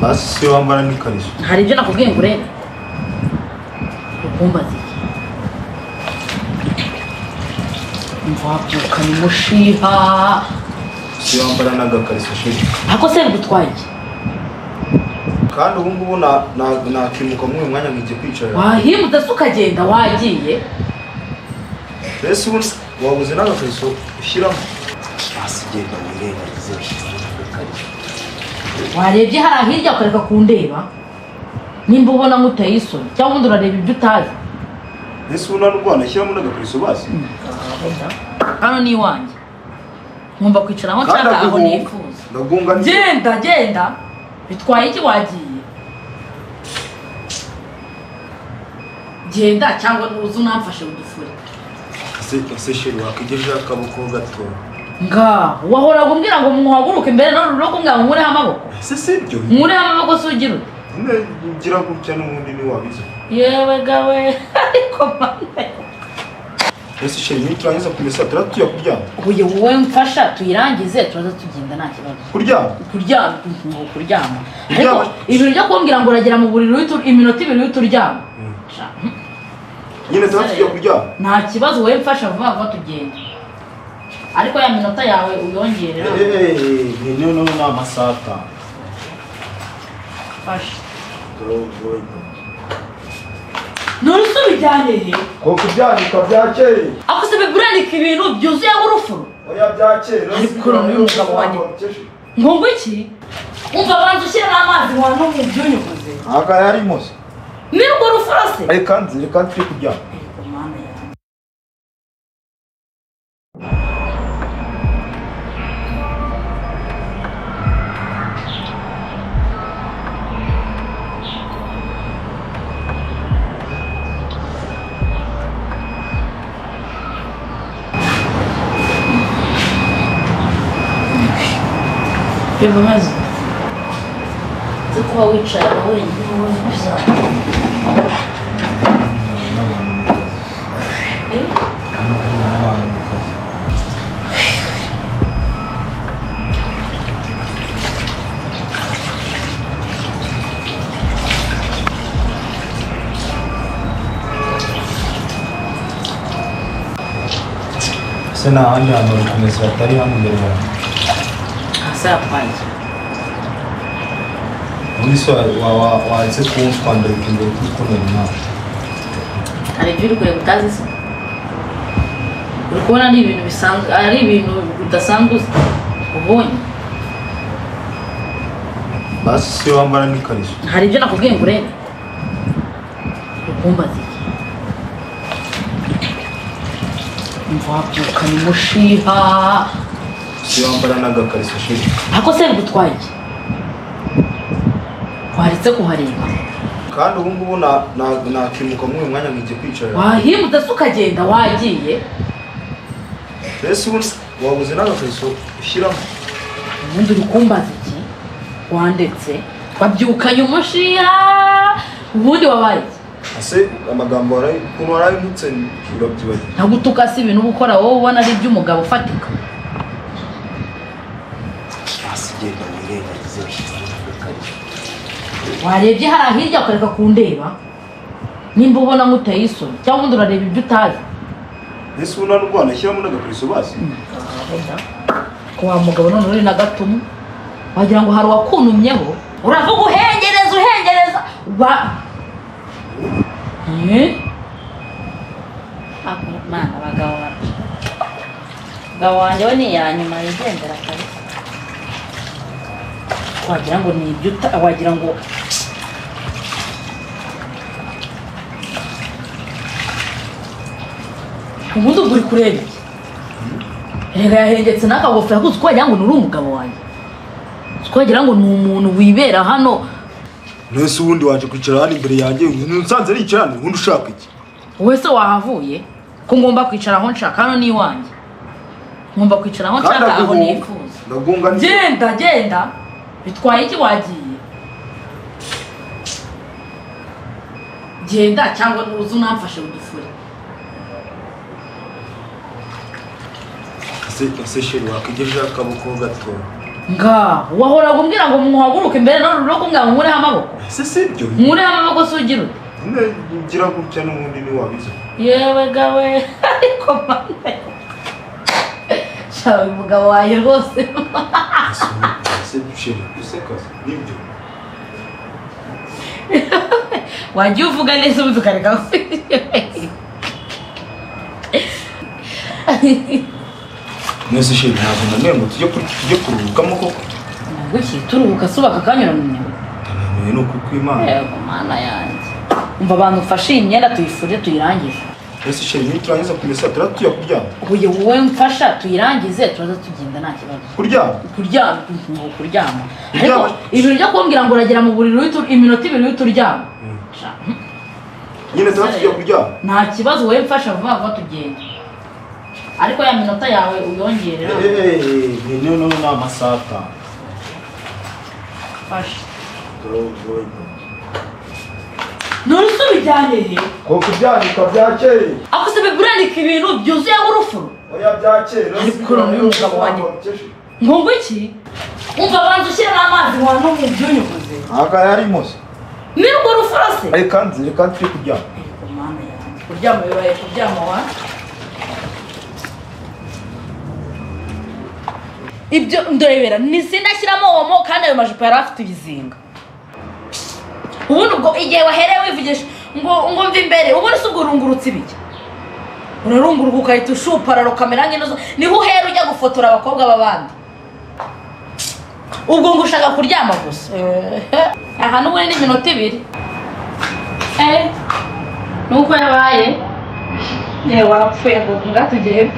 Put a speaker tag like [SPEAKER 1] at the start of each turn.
[SPEAKER 1] Basi wambara n'ikariso.
[SPEAKER 2] Hari ibyo nakubwiye ngo urebe. Ukumbaza iki? Mvabyuka ni mushiha.
[SPEAKER 1] Si wambara n'agakariso shiri.
[SPEAKER 2] Ako se bigutwaye iki?
[SPEAKER 1] Kandi ubu ngubu nakimuka mu mwanya ngiye kwicara.
[SPEAKER 2] Wahimutse ukagenda wagiye.
[SPEAKER 1] Ese ubu wabuze n'agakariso ushyiramo. Basi genda wirengagize agakariso.
[SPEAKER 2] Warebye hari hirya ukareka kundeba. Nimba ubona nguteye isoni cyangwa undi urareba ibyo utazi.
[SPEAKER 1] Ese ubu narwana shyiramo n'agakariso basi.
[SPEAKER 2] Hano ni iwanjye. Ngomba kwicara aho nshaka aho nifuza.
[SPEAKER 1] Ndagunga
[SPEAKER 2] genda. Bitwaye iki wagiye? Genda cyangwa uzu namfashe udufure.
[SPEAKER 1] Ese sheri wakigeje akaboko gato.
[SPEAKER 2] Wahora kumbwira ngo muhaguruke mbere none uro kumbwira ngo nkureho amaboko.
[SPEAKER 1] Ese sibyo?
[SPEAKER 2] Nkureho amaboko sugira ute?
[SPEAKER 1] Ngira gutya n'ubundi ni wabize.
[SPEAKER 2] Yewe gawe ariko mane.
[SPEAKER 1] Ese sheri ni turangiza kumesa turatuya kuryama.
[SPEAKER 2] Uye wowe mfasha tuyirangize turaza tugenda nta kibazo. Kuryama. Ariko ibintu byo kumbwira ngo uragera mu buriri iminota 2 y'uturyama.
[SPEAKER 1] Nyine turatuya kuryama.
[SPEAKER 2] Nta kibazo wowe mfasha vuba tugenda. Ariko ya minota yawe uyongerera.
[SPEAKER 1] No n'amasaka.
[SPEAKER 2] Fasha. Nurusu bijyanye he?
[SPEAKER 1] Ko kubyanika byakeye.
[SPEAKER 2] Ako se biburanika ibintu byuzuye urufuro.
[SPEAKER 1] Oya byakeye.
[SPEAKER 2] Ariko n'uyu mugabo wanjye. Ngo iki? Umva banze ushyira n'amazi wa no mu byunyukuze.
[SPEAKER 1] Aka yari mose.
[SPEAKER 2] Nirwo rufuro se?
[SPEAKER 1] Reka turi kuryama.
[SPEAKER 2] Biva mazi. Zikuba wicara wenyine wowe bizana.
[SPEAKER 1] Sena handi hano kumeza atari hano mbere yawe.
[SPEAKER 2] Asapanje.
[SPEAKER 1] Uliso waanze kumpanda ikingo kuko na.
[SPEAKER 2] Ari byo urikuye gutazi se. Urikubona ni ibintu bisanzwe ari ibintu udasanzwe ubonye.
[SPEAKER 1] Basi wambara n'ikariso.
[SPEAKER 2] Hari ibyo nakubwiye ngo urebe. Ukumbaza iki? Mvabyuka ni mushiha.
[SPEAKER 1] Si wambara n'agakariso shiri.
[SPEAKER 2] Ako se bigutwaye iki? Waretse kuhareba.
[SPEAKER 1] Kandi ubu ngubu nakimuka mu mwanya ngiye kwicara.
[SPEAKER 2] Wahimutse ukagenda wagiye.
[SPEAKER 1] Ese ubu wabuze n'agakariso ushyiramo.
[SPEAKER 2] Ubundi urikumbaza iki? Wandetse wabyukanye umushiha. Ubundi wabaye
[SPEAKER 1] ase amagambo arayi kuno arayimutse urabyibaye.
[SPEAKER 2] Nagutuka si ibintu gukora wowe ubona ari by'umugabo ufatika.
[SPEAKER 1] Genda wirengagize agakariso.
[SPEAKER 2] Warebye hari hirya ukareka kundeba. Nimba ubona nguteye isoni cyangwa undi urareba ibyo utazi.
[SPEAKER 1] Ese ubu narwana shyiramo n'agakariso basi.
[SPEAKER 2] Ko wa mugabo none uri na gatumu. Wagira ngo hari wakunumyeho. Uravuga uhengereza. Mana bagabo wanjye we ni ya nyuma yigendera kare. Wagira ngo ni ibyo wagira ngo ubundi uri kureba iki? Rega yahengetse n'akagofero kuko wagira ngo nuri umugabo wanjye. Twagira ngo ni umuntu wibera hano.
[SPEAKER 1] Nese ubundi waje kwicara hano imbere yanjye nsanze ari cyane ubundi ushaka iki?
[SPEAKER 2] Wese wahavuye ko ngomba kwicara aho nshaka hano ni iwanjye. Ngomba kwicara aho nshaka aho nifuza.
[SPEAKER 1] Ndagunga
[SPEAKER 2] genda. Bitwaye iki wagiye? Genda cyangwa uzu namfashe udufure.
[SPEAKER 1] Ese sheri wakigeje akaboko gato.
[SPEAKER 2] ngaho wahora kumbwira ngo muhaguruke mbere no kumbwira ngo mureho amaboko
[SPEAKER 1] sibyo
[SPEAKER 2] mureho amaboko se ugira ute
[SPEAKER 1] ngira gutya n'ubundi ni wabize
[SPEAKER 2] yewe gawe ariko mama shawe umugabo wawe rwose
[SPEAKER 1] se dushira usekaza nibyo
[SPEAKER 2] wagiye uvuga neza ubu tukareka
[SPEAKER 1] mwese shiri ntabwo nanone tujye kururukamo koko
[SPEAKER 2] guki turuhuka subaka akanyura mu nyuma
[SPEAKER 1] ni uko kw'Imana
[SPEAKER 2] yego mana yanjye umva abantu ufashe iyi myenda tuyifurire tuyirangize
[SPEAKER 1] mwese shiri niturangiza kumesa turatuya kuryama
[SPEAKER 2] uye wowe mfasha tuyirangize turaza tugenda nta kibazo kuryama ariko ibintu byo kumbwira ngo uragera mu buriri iminota 2 y'uturyama
[SPEAKER 1] nyine turatujya kuryama
[SPEAKER 2] nta kibazo wowe mfasha vuba tugenda ariko ya minota yawe uyongerera
[SPEAKER 1] no n'amasaka
[SPEAKER 2] fasha nurusu bijyanye he
[SPEAKER 1] ko kubyanika byakeye
[SPEAKER 2] akusebe buranika ibintu byuzuye urufuro
[SPEAKER 1] oya byakeye
[SPEAKER 2] ariko uyu mugabo wanjye nkongo iki umva banze ushyiramo amazi wa no mu byunyuguze
[SPEAKER 1] aka yarimo se
[SPEAKER 2] ni rwo rufuro se
[SPEAKER 1] reka turi kuryama
[SPEAKER 2] kuryama bibaye kuryama wa ibyo ndebera nisindashyiramo omo kandi ayo majipo yari afite ibizinga ubundi ubwo igihe wahereye wivugisha ngo mve imbere ubundi se ubwo urungurutse ibiki urarunguruka ukahita ushuparara ukamera nk'inozo niho uhera ujya gufotora abakobwa b'abandi ubwo ngo ushaka kuryama gusa aha n'ubundi ni iminota 2 nuko yabaye yewe warapfuye ngo ngatugende